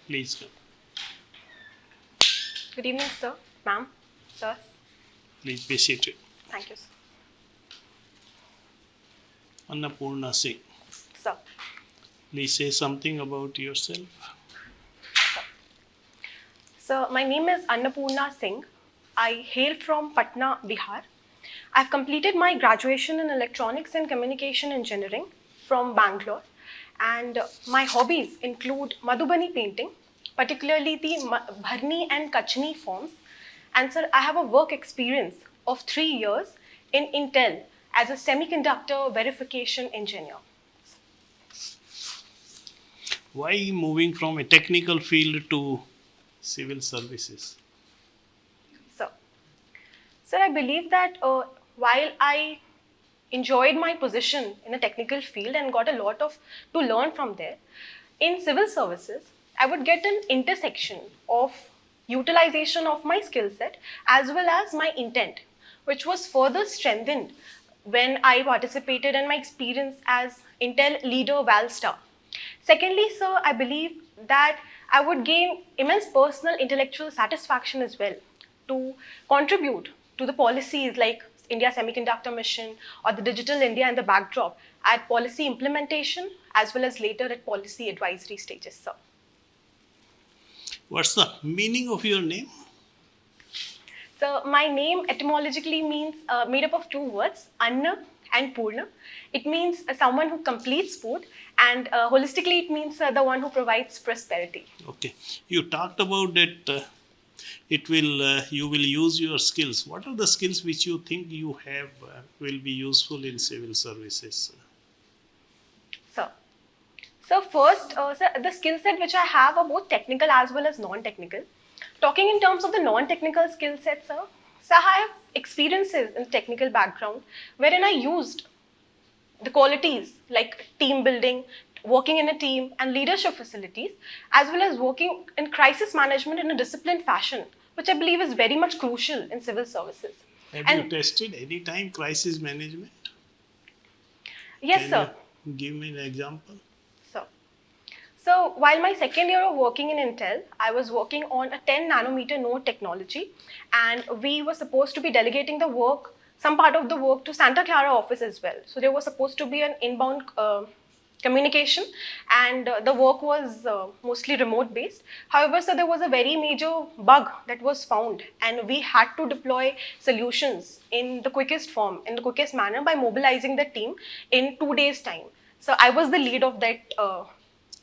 Please come. Good evening, sir, ma'am, sir. Please be seated. Thank you, sir. Annapurna Singh, Sir. please say something about yourself. So, my name is Annapurna Singh. I hail from Patna, Bihar. I've completed my graduation in Electronics and Communication Engineering from Bangalore. And my hobbies include Madhubani painting, particularly the Bharni and Kachni forms. And sir, I have a work experience of 3 years in Intel as a semiconductor verification engineer. Why moving from a technical field to civil services? Sir, I believe that while I enjoyed my position in a technical field and got a lot to learn from there, in civil services, I would get an intersection of utilization of my skill set as well as my intent, which was further strengthened when I participated in my experience as Intel leader Valstar. Secondly, sir, I believe that I would gain immense personal intellectual satisfaction as well to contribute to the policies like India Semiconductor Mission or the Digital India and the backdrop at policy implementation as well as later at policy advisory stages, sir. What's the meaning of your name? So my name etymologically means made up of 2 words, Anna and Purna. It means someone who completes food, and holistically it means the one who provides prosperity. Okay. You talked about that you will use your skills. What are the skills which you think you have will be useful in civil services? So first, sir, the skill set which I have are both technical as well as non-technical. Talking in terms of the non-technical skill set, sir, I have experiences in technical background wherein I used the qualities like team building, working in a team and leadership facilities, as well as working in crisis management in a disciplined fashion, which I believe is very much crucial in civil services. Have you tested any time crisis management? Yes, sir. You give me an example. So while my second year of working in Intel, I was working on a 10 nanometer node technology, and we were supposed to be delegating the work, some part of the work to Santa Clara office as well. So there was supposed to be an inbound communication, and the work was mostly remote based. However, so there was a very major bug that was found, and we had to deploy solutions in the quickest form, in the quickest manner by mobilizing the team in 2 days' time. So I was the lead of that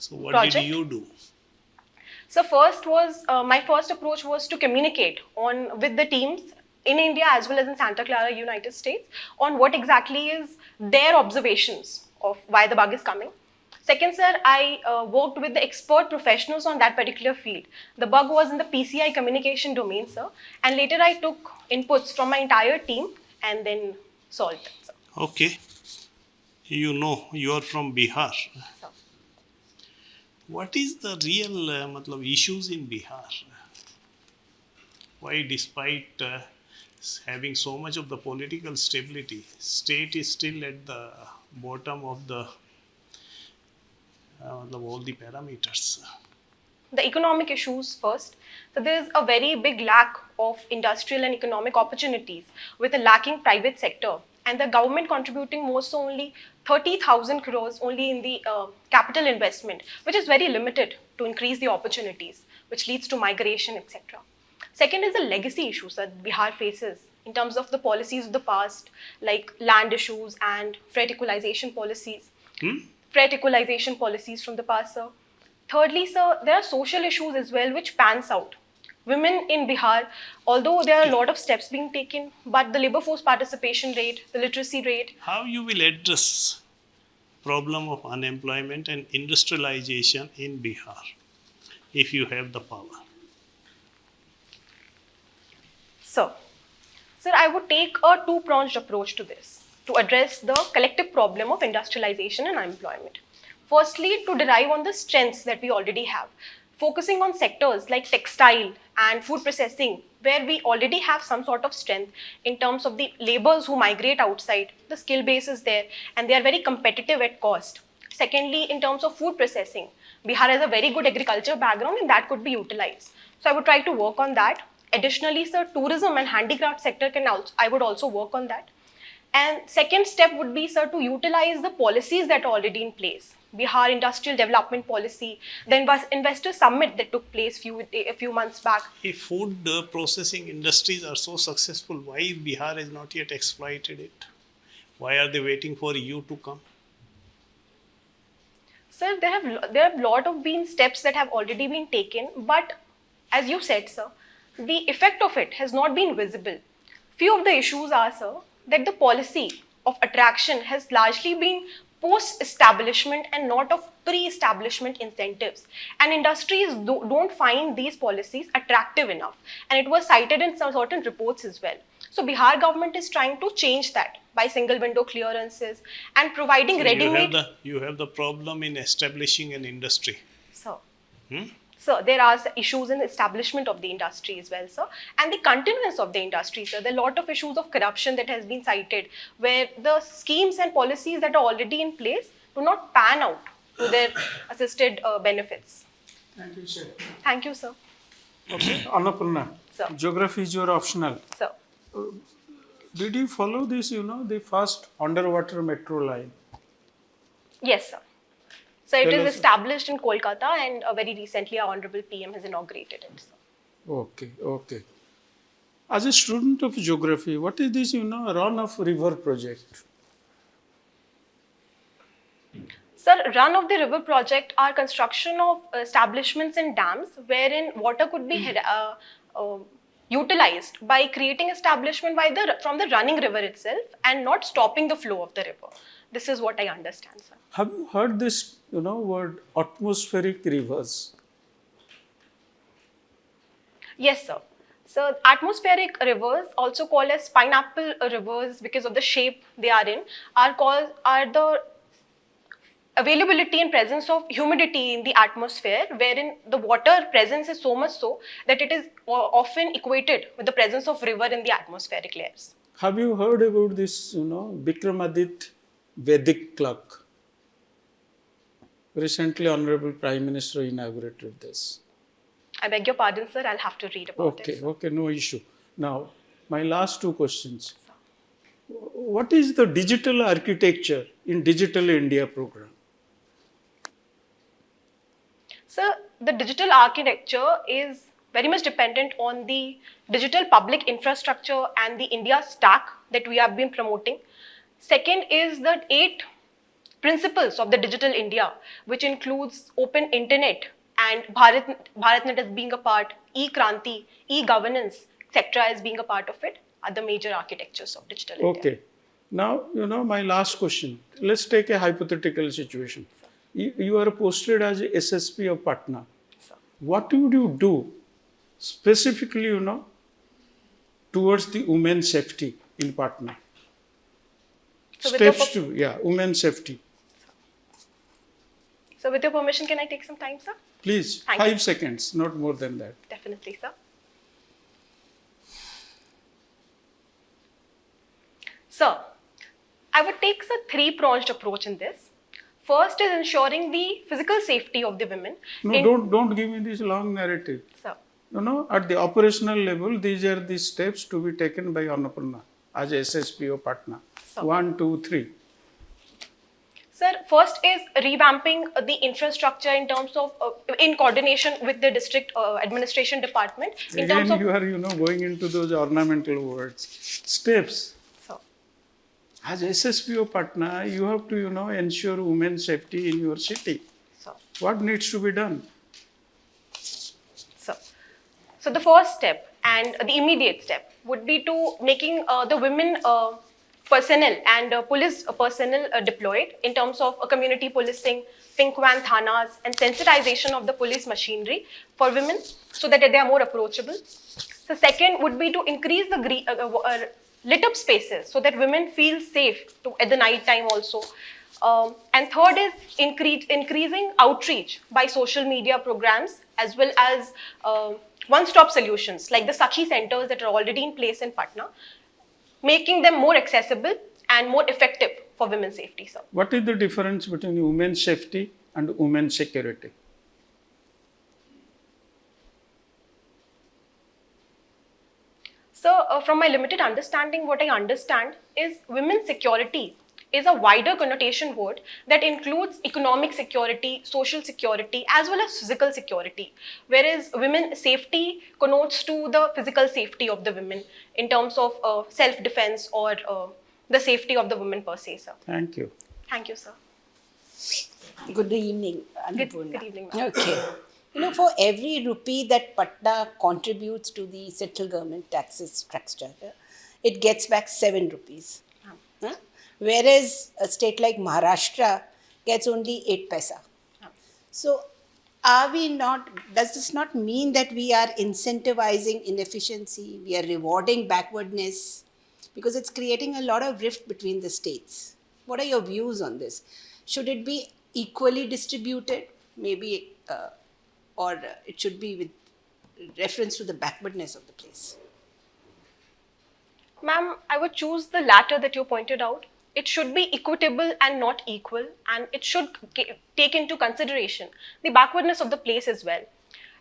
So what project. did you do? So first was, my first approach was to communicate with the teams in India as well as in Santa Clara, United States, on what exactly is their observations of why the bug is coming. Second, sir, I worked with the expert professionals on that particular field. The bug was in the PCI communication domain, sir, and later I took inputs from my entire team and then solved it, sir. Okay. You are from Bihar. So, What is the real issues in Bihar? Why, despite having so much of the political stability, state is still at the bottom of the all the parameters? the economic issues first. So there is a very big lack of industrial and economic opportunities with a lacking private sector, and the government contributing more so only 30,000 crores only in the capital investment, which is very limited to increase the opportunities, which leads to migration, etc. Second is the legacy issues that Bihar faces in terms of the policies of the past, like land issues and freight equalization policies. Freight equalization policies from the past, sir. Thirdly, sir, there are social issues as well which pans out. Women in Bihar, although there are a lot of steps being taken, but the labor force participation rate, the literacy rate. How you will address problem of unemployment and industrialization in Bihar if you have the power? So, sir, I would take a two-pronged approach to this to address the collective problem of industrialization and unemployment. Firstly, to derive on the strengths that we already have, focusing on sectors like textile and food processing, where we already have some sort of strength in terms of the laborers who migrate outside, the skill base is there, and they are very competitive at cost. Secondly, in terms of food processing, Bihar has a very good agriculture background and that could be utilized. So I would try to work on that. Additionally, sir, tourism and handicraft sector I would also work on that. And second step would be, sir, to utilize the policies that are already in place. Bihar Industrial Development Policy, the Investor Summit that took place a few months back. If food processing industries are so successful, why Bihar has not yet exploited it? Why are they waiting for you to come? Sir, there have lot of steps that have already been taken, but as you said, sir, the effect of it has not been visible. Few of the issues are, sir, that the policy of attraction has largely been post-establishment and not of pre-establishment incentives. And industries don't find these policies attractive enough. And it was cited in some certain reports as well. So Bihar government is trying to change that by single window clearances and providing So ready-made... You have the problem in establishing an industry. Sir. So there are issues in the establishment of the industry as well, sir, and the continuance of the industry, sir. There are a lot of issues of corruption that has been cited, where the schemes and policies that are already in place do not pan out to their assisted benefits. Thank you, sir. Thank you, sir. Okay, Annapurna. Sir. Geography is your optional. Sir. Did you follow this, the first underwater metro line? Yes, sir. So it Tell is us. established in Kolkata, and very recently our Honorable PM has inaugurated it, sir. Okay. As a student of geography, what is this, run of river project? Sir, run of the river project are construction of establishments and dams wherein water could be utilized by creating establishment from the running river itself and not stopping the flow of the river. This is what I understand, sir. Have you heard this, word atmospheric rivers? Yes, sir. So atmospheric rivers, also called as pineapple rivers because of the shape they are in, are the availability and presence of humidity in the atmosphere, wherein the water presence is so much so that it is often equated with the presence of river in the atmospheric layers. Have you heard about this, Vikramaditya Vedic clock? Recently, Honorable Prime Minister inaugurated this. I beg your pardon, sir. I'll have to read about it. Okay, no issue. Now, my last two questions. What is the digital architecture in Digital India program? Sir, the digital architecture is very much dependent on the digital public infrastructure and the India stack that we have been promoting. Second is the 8 principles of the Digital India, which includes open internet and BharatNet as being a part, e-Kranti, e-governance, etc. as being a part of it, are the major architectures of Digital India. Okay. Now, my last question. Let's take a hypothetical situation. You are posted as a SSP of Patna. Sir. What would you do specifically, towards the women's safety in Patna? So Steps women's safety. So with your permission, can I take some time, sir? Please, Thank 5 you. seconds, not more than that. Definitely, sir. Sir, I would take a 3-pronged approach in this. First is ensuring the physical safety of the women. No, don't give me this long narrative. Sir. At the operational level, these are the steps to be taken by Annapurna as SSP of Patna. Sir. 1, 2, 3. Sir, first is revamping the infrastructure in terms of, in coordination with the district administration department. In Again, terms of, you are, going into those ornamental words. Steps. Sir. As SSP of Patna, you have to, ensure women's safety in your city. Sir. What needs to be done? So the first step and the immediate step would be to making the women personnel and police personnel deployed in terms of community policing, Pinkwan Thanas, and sensitization of the police machinery for women so that they are more approachable. So second would be to increase the lit up spaces so that women feel safe at the night time also. And third is increasing outreach by social media programs as well as one-stop solutions like the Sakhi centers that are already in place in Patna, making them more accessible and more effective for for women's safety, sir. What is the difference between women's safety and women's security? So, from my limited understanding, what I understand is women's security is a wider connotation word that includes economic security, social security, as well as physical security. Whereas women's safety connotes to the physical safety of the women in terms of self-defense or the safety of the women per se, sir. Thank you. Thank you, sir. Good evening, Good Annapurna. evening, ma'am. Okay. For every rupee that Patna contributes to the central government taxes structure, it gets back 7 rupees. Huh? Whereas a state like Maharashtra gets only 8 paisa. So, does this not mean that we are incentivizing inefficiency, we are rewarding backwardness? Because it's creating a lot of rift between the states. What are your views on this? Should it be equally distributed, maybe, or it should be with reference to the backwardness of the place? Ma'am, I would choose the latter that you pointed out. It should be equitable and not equal, and it should take into consideration the backwardness of the place as well.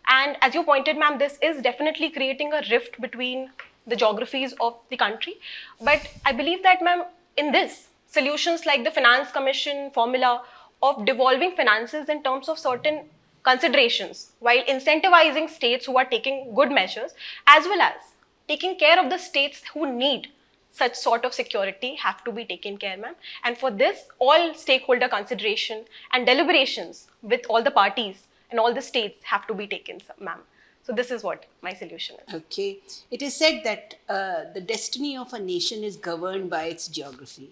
And as you pointed, ma'am, this is definitely creating a rift between the geographies of the country. But I believe that, ma'am, in this, solutions like the Finance Commission formula of devolving finances in terms of certain considerations, while incentivizing states who are taking good measures, as well as taking care of the states who need such sort of security, have to be taken care, ma'am. And for this, all stakeholder consideration and deliberations with all the parties and all the states have to be taken, ma'am. So this is what my solution is. Okay. It is said that the destiny of a nation is governed by its geography.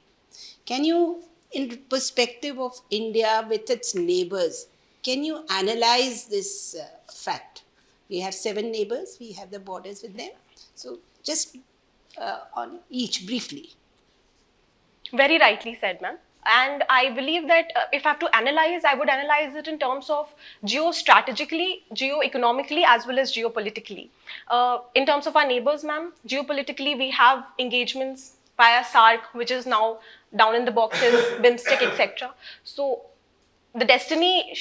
Can you, in perspective of India with its neighbors, can you analyze this fact? We have 7 neighbors, we have the borders with them. So just on each briefly. Very rightly said, ma'am. And I believe that if I have to analyze, I would analyze it in terms of geostrategically, geo-economically, as well as geopolitically. In terms of our neighbors, ma'am, geopolitically, we have engagements via SAARC, which is now down in the boxes, BIMSTEC, etc. So the destiny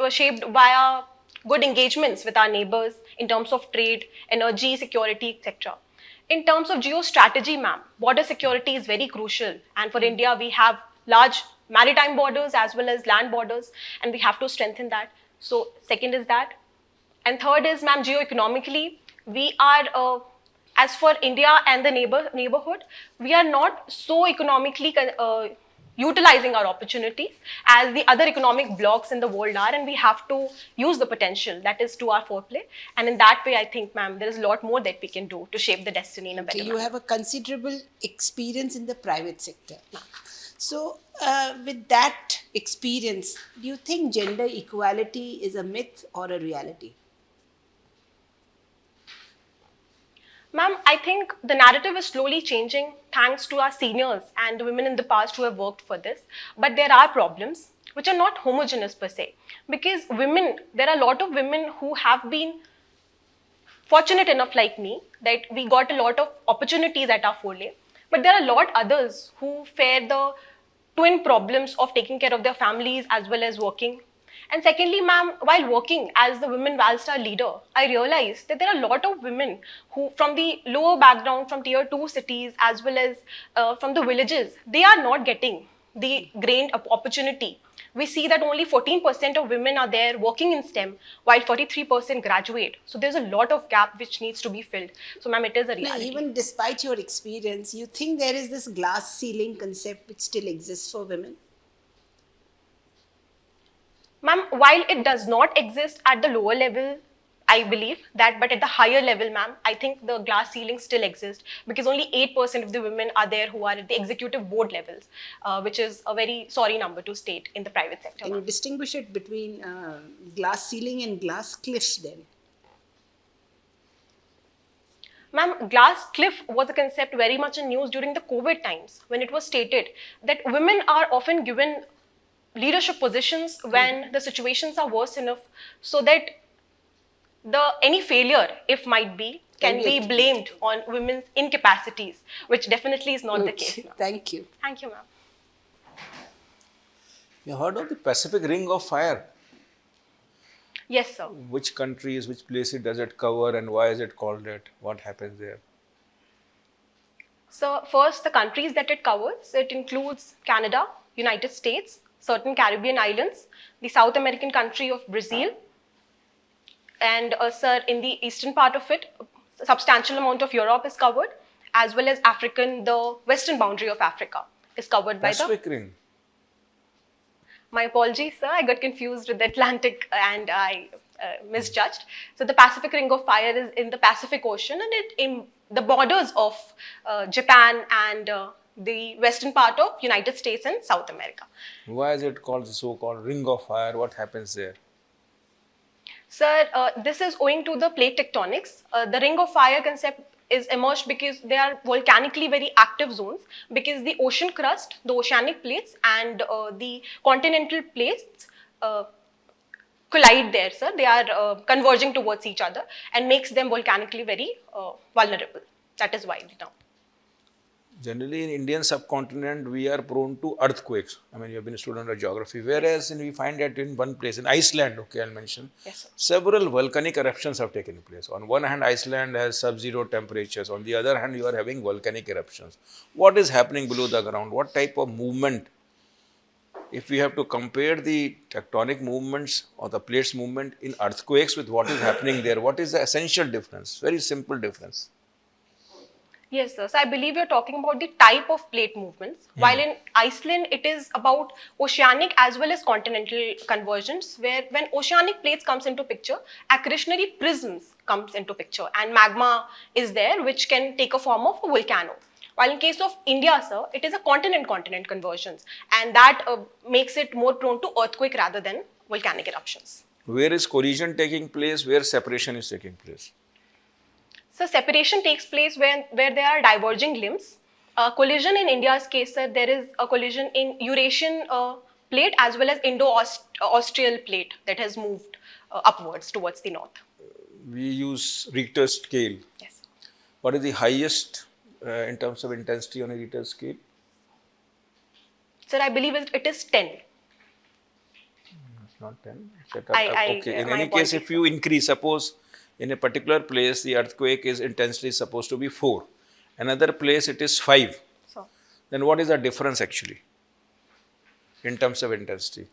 was shaped via good engagements with our neighbors in terms of trade, energy, security, etc. In terms of geostrategy, ma'am, border security is very crucial. And for India, we have large maritime borders as well as land borders, and we have to strengthen that. So second is that. And third is, ma'am, geo-economically, we are, as for India and the neighborhood, we are not so economically utilizing our opportunities as the other economic blocks in the world are, and we have to use the potential that is to our foreplay. And in that way, I think, ma'am, there is a lot more that we can do to shape the destiny in a better So you manner. have a considerable experience in the private sector. So with that experience, do you think gender equality is a myth or a reality? Ma'am, I think the narrative is slowly changing thanks to our seniors and the women in the past who have worked for this. But there are problems which are not homogeneous per se. Because there are a lot of women who have been fortunate enough like me that we got a lot of opportunities at our foray. But there are a lot others who fare the twin problems of taking care of their families as well as working. And secondly, ma'am, while working as the Women Valstar leader, I realized that there are a lot of women who, from the lower background, from tier 2 cities, as well as from the villages, they are not getting the gained opportunity. We see that only 14% of women are there working in STEM, while 43% graduate. So there's a lot of gap which needs to be filled. So, ma'am, it is a Now, reality. even despite your experience, you think there is this glass ceiling concept which still exists for women? Ma'am, while it does not exist at the lower level, I believe that, but at the higher level, ma'am, I think the glass ceiling still exists because only 8% of the women are there who are at the executive board levels, which is a very sorry number to state in the private sector. Can you distinguish it between glass ceiling and glass cliffs then? Ma'am, glass cliff was a concept very much in news during the COVID times when it was stated that women are often given leadership positions when the situations are worse enough so that any failure, if might be, can be blamed on women's incapacities, which definitely is not the case. Ma'am. Thank you. Thank you, ma'am. You heard of the Pacific Ring of Fire? Yes, sir. Which countries, which places does it cover, and why is it called that? What happens there? So first, the countries that it covers, it includes Canada, United States, certain Caribbean islands, the South American country of Brazil, and sir, in the eastern part of it, a substantial amount of Europe is covered, as well as the western boundary of Africa is covered by Pacific Ring. My apologies, sir. I got confused with the Atlantic and I misjudged. So the Pacific Ring of Fire is in the Pacific Ocean, and it in the borders of Japan and the western part of United States and South America. Why is it called the so-called Ring of Fire? What happens there? Sir, this is owing to the plate tectonics. The Ring of Fire concept is emerged because they are volcanically very active zones, because the ocean crust, the oceanic plates and the continental plates collide there, sir. They are converging towards each other and makes them volcanically very vulnerable. That is why now. Generally, in Indian subcontinent, we are prone to earthquakes. I mean, you have been a student of geography. Whereas, we find that in one place, in Iceland, okay, I'll mention, Yes, sir. several volcanic eruptions have taken place. On one hand, Iceland has sub-zero temperatures. On the other hand, you are having volcanic eruptions. What is happening below the ground? What type of movement? If we have to compare the tectonic movements or the plates movement in earthquakes with what is happening there, what is the essential difference? Very simple difference. Yes, sir. So I believe you're talking about the type of plate movements. While in Iceland, it is about oceanic as well as continental convergence, where when oceanic plates comes into picture, accretionary prisms comes into picture, and magma is there, which can take a form of a volcano. While in case of India, sir, it is a continent-continent convergence, and that makes it more prone to earthquake rather than volcanic eruptions. Where is collision taking place? Where separation is taking place? So separation takes place where there are diverging limbs. Collision in India's case, sir, there is a collision in Eurasian plate as well as Indo-Austral plate that has moved upwards towards the north. We use Richter scale. Yes. What is the highest in terms of intensity on a Richter scale? Sir, I believe it is 10. It's not 10. Okay. In My any case, apologies, if you increase, suppose in a particular place, the earthquake is intensity supposed to be 4. Another place, it is 5. So, Then what is the difference actually in terms of intensity?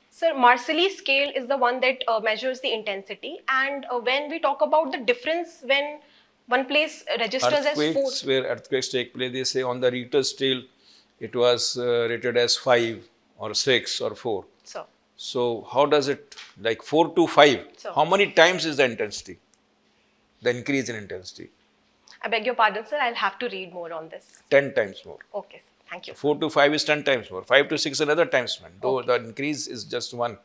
sir, Marcelli scale is the one that measures the intensity. And when we talk about the difference when one place registers as 4. Earthquakes, where earthquakes take place, they say on the Richter scale, it was rated as 5 or 6 or 4. So how does it, like 4 to 5, So, how many times is the intensity, the increase in intensity? I beg your pardon, sir, I'll have to read more on this. 10 times more. Okay, sir. Thank you. 4 to 5 is 10 times more. 5 to 6 another times more. Though the increase is just 1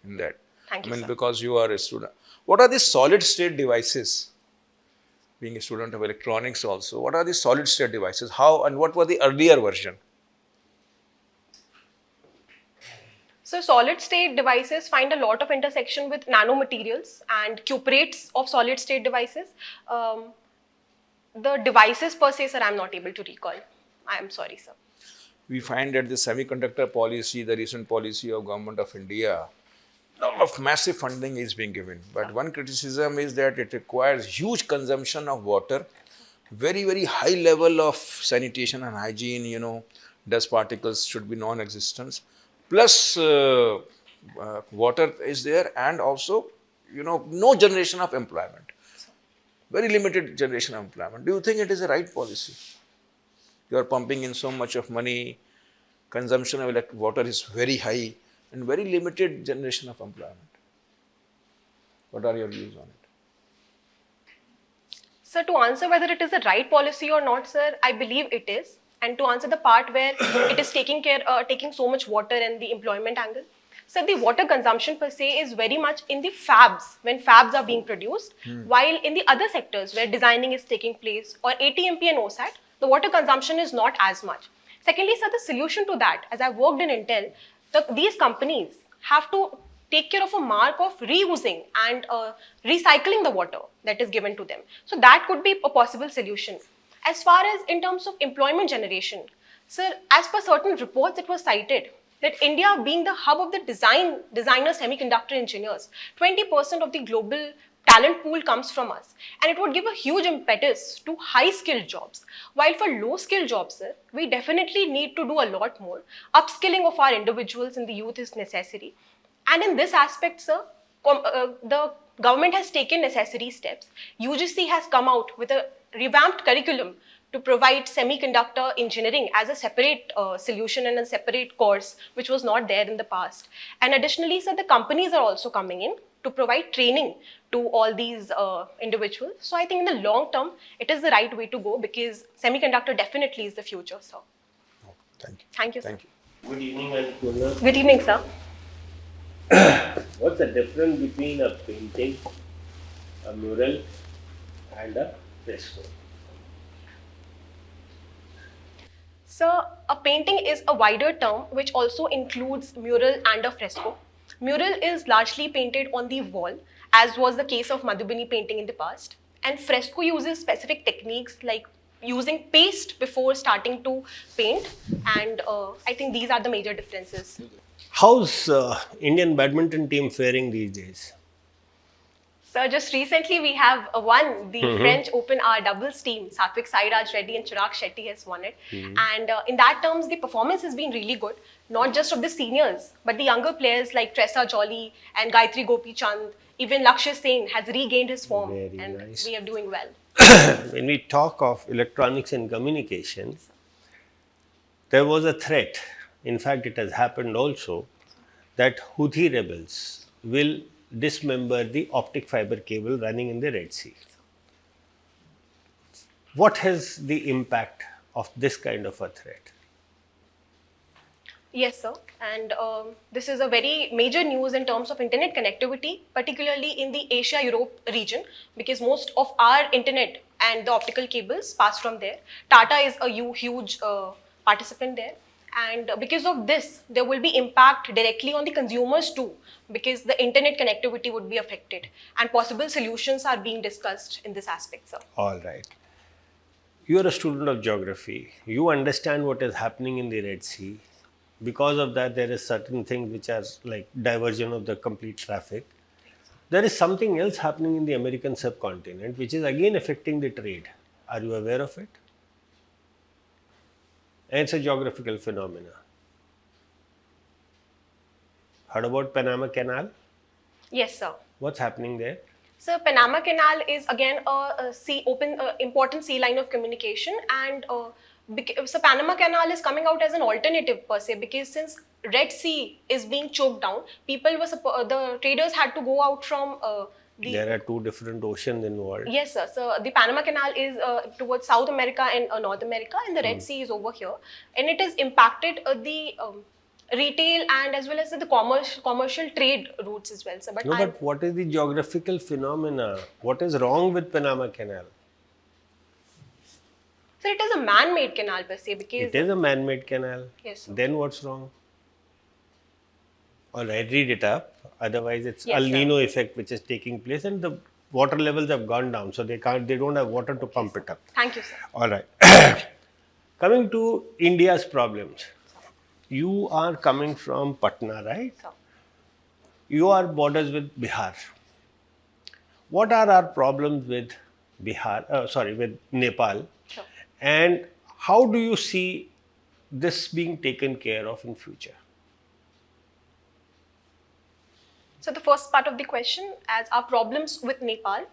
in that. Thank you, sir. Because you are a student. What are the solid state devices? Being a student of electronics also, what are the solid state devices? How and what was the earlier version? So solid state devices find a lot of intersection with nanomaterials and cuprates of solid state devices. The devices per se, sir, I'm not able to recall. I am sorry, sir. We find that the semiconductor policy, the recent policy of Government of India, a lot of massive funding is being given. But one criticism is that it requires huge consumption of water, very, very high level of sanitation and hygiene, dust particles should be non-existent. Plus water is there, and also, no generation of employment. Very limited generation of employment. Do you think it is a right policy? You are pumping in so much of money, consumption of water is very high, and very limited generation of employment. What are your views on it? Sir, to answer whether it is a right policy or not, sir, I believe it is. And to answer the part where it is taking so much water and the employment angle, so the water consumption per se is very much in the fabs, when fabs are being produced, while in the other sectors where designing is taking place, or ATMP and OSAT, the water consumption is not as much. Secondly, sir, the solution to that, as I've worked in Intel, these companies have to take care of a mark of reusing and recycling the water that is given to them. So that could be a possible solution. As far as in terms of employment generation, Sir, as per certain reports, it was cited that India being the hub of the designer semiconductor engineers, 20% of the global talent pool comes from us. And it would give a huge impetus to high-skilled jobs. While for low-skilled jobs, sir, we definitely need to do a lot more. Upskilling of our individuals and the youth is necessary. And in this aspect, sir, the government has taken necessary steps. UGC has come out with a revamped curriculum to provide semiconductor engineering as a separate solution and a separate course, which was not there in the past. And additionally, sir, the companies are also coming in to provide training to all these individuals. So I think in the long term, it is the right way to go because semiconductor definitely is the future, sir. Thank you. Thank you, sir. Thank you. Good evening, Annapurna. Good evening, sir. What's the difference between a painting, a mural, and a fresco? So, a painting is a wider term which also includes mural and a fresco. Mural is largely painted on the wall, as was the case of Madhubani painting in the past. And fresco uses specific techniques like using paste before starting to paint. And I think these are the major differences. How's Indian badminton team faring these days? So just recently we have won the French Open our doubles team. 𝐍𝐄𝐃𝐄 Reddy and Chirag Shetty has won it. And in that terms, the performance has been really good. Not just of the seniors, but the younger players like Tressa Jolly and Gayatri Gopi Chand. Even Lakshya Sen has regained his form. Very and nice. we are doing well. When we talk of electronics and communication, there was a threat. In fact, it has happened also that Houthi rebels will dismember the optic fiber cable running in the Red Sea. What is the impact of this kind of a threat? Yes, sir. And this is a very major news in terms of internet connectivity, particularly in the Asia-Europe region, because most of our internet and the optical cables pass from there. Tata is a huge participant there. And because of this, there will be impact directly on the consumers too, because the internet connectivity would be affected. And possible solutions are being discussed in this aspect, sir. All right. You are a student of geography. You understand what is happening in the Red Sea. Because of that, there is certain things which are like diversion of the complete traffic. There is something else happening in the American subcontinent, which is again affecting the trade. Are you aware of it? And it's a geographical phenomena. Heard about Panama Canal? Yes, sir. What's happening there? So Panama Canal is again a important sea line of communication, and so Panama Canal is coming out as an alternative per se, because since Red Sea is being choked down, the traders had to go out from There are two different oceans involved. Yes, sir. So the Panama Canal is towards South America and North America, and the Red Sea is over here, and it has impacted the retail and as well as the commercial trade routes as well. So, But what is the geographical phenomena? What is wrong with Panama Canal? So it is a man-made canal per se, because It is a man-made canal. Yes, sir. Then what's wrong? All right, read it up. Otherwise, it's Yes, El sir. Nino effect which is taking place, and the water levels have gone down, so they don't have water to pump it up. Thank you, sir. All right. Coming to India's problems, you are coming from Patna, right? Sir. You are borders with Bihar. What are our problems with with Nepal? Sure. And how do you see this being taken care of in future? So the first part of the question, as our problems with Nepal,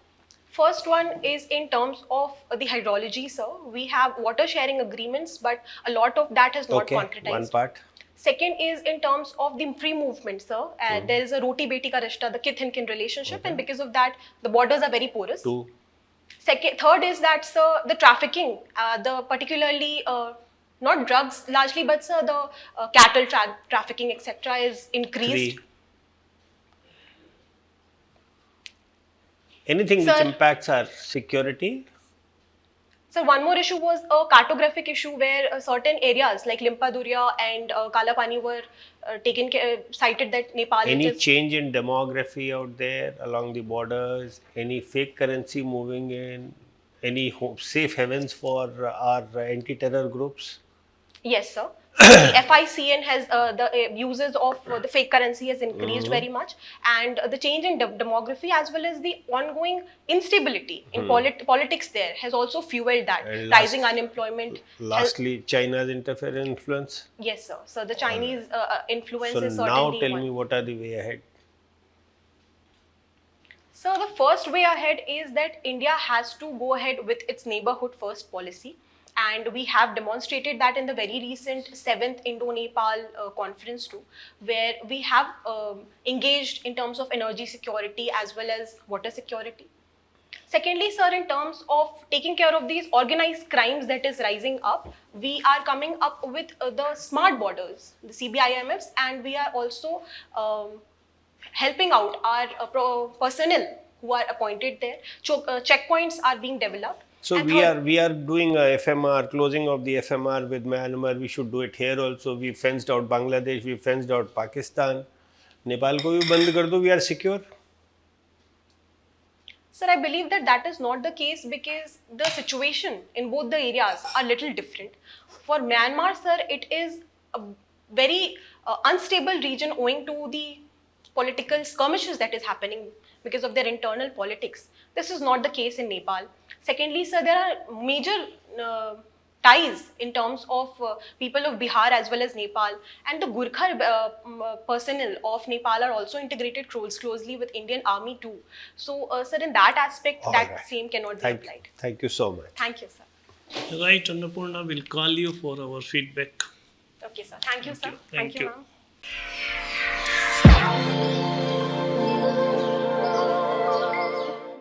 first one is in terms of the hydrology, sir. We have water sharing agreements, but a lot of that has not concretized. One part. Second is in terms of the free movement, sir. There is a roti beti ka rishta, the kith and kin relationship, and because of that, the borders are very porous. Two. Third is that, sir, the trafficking, particularly not drugs largely, but sir, the cattle trafficking, etc., is increased. Three. Anything which Sir. impacts our security? So one more issue was a cartographic issue where certain areas like Limpaduria and Kalapani were cited that Nepal. Any change in demography out there along the borders? Any fake currency moving in? Any safe havens for our anti-terror groups? Yes, sir. So the FICN has the uses of the fake currency has increased very much, and the change in demography as well as the ongoing instability in politics there has also fueled that. And Rising unemployment. Lastly, China's interference influence. Yes, sir. So the Chinese influence So is now certainly tell one. me, what are the way ahead? So the first way ahead is that India has to go ahead with its neighborhood first policy. And we have demonstrated that in the very recent 7th Indo-Nepal conference too, where we have engaged in terms of energy security as well as water security. Secondly, sir, in terms of taking care of these organized crimes that is rising up, we are coming up with the smart borders, the CBIMFs, and we are also helping out our personnel who are appointed there. Checkpoints are being developed. So And we are doing a FMR, closing of the FMR with Myanmar. We should do it here also. We fenced out Bangladesh, we fenced out Pakistan. Nepal ko bhi band kar do, we are secure. Sir, I believe that that is not the case because the situation in both the areas are little different. For Myanmar, sir, it is a very unstable region owing to the political skirmishes that is happening because of their internal politics. This is not the case in Nepal. Secondly, sir, there are major ties in terms of people of Bihar as well as Nepal, and the Gurkha personnel of Nepal are also integrated closely with Indian Army too. So, sir, in that aspect, All that right. same cannot be applied. Thank you so much. Thank you, sir. Right, Annapurna will call you for our feedback. Okay, sir. Thank you, sir. Thank you. Thank you, ma'am.